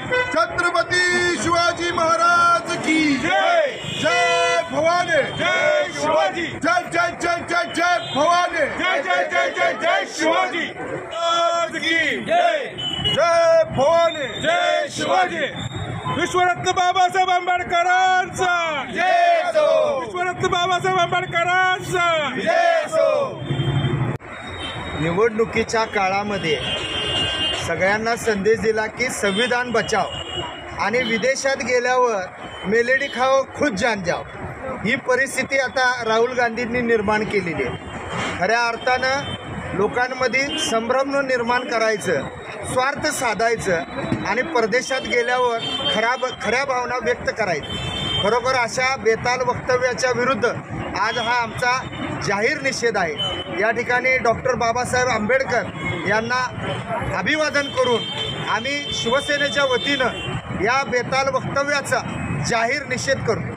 छत्रपती शिवाजी महाराज की जय जय भवानी जय शिवाजी जय जय जय जय जय भवानी जय जय जय जय जय शिवाजी महाराज की जय जय भवानी जय शिवाजी विश्वरत्न बाबासाहेब आंबेडकरांचा जय असो विश्वरत्न बाबासाहेब आंबेडकरांचा जय असो। निवडणुकीच्या काळामध्ये सगळ्यांना संदेश दिला की संविधान बचाव आणि विदेशात गेल्यावर मेलेडी खाओ खुद जान जाओ ही परिस्थिती आता राहुल गांधींनी निर्माण केलेली आहे। खऱ्या अर्थानं लोकांमध्ये संभ्रम निर्माण करायचं, स्वार्थ साधायचं आणि परदेशात गेल्यावर खऱ्या भावना व्यक्त करायचं। खरोखर अशा बेताल वक्तव्याच्या विरुद्ध आज हा आमचा जाहीर निषेध आहे। या ठिकाणी डॉक्टर बाबासाहेब आंबेडकर यांना अभिवादन करून आम्ही शिवसेनेच्या वतीनं या बेताल वक्तव्याचा जाहीर निषेध करतो।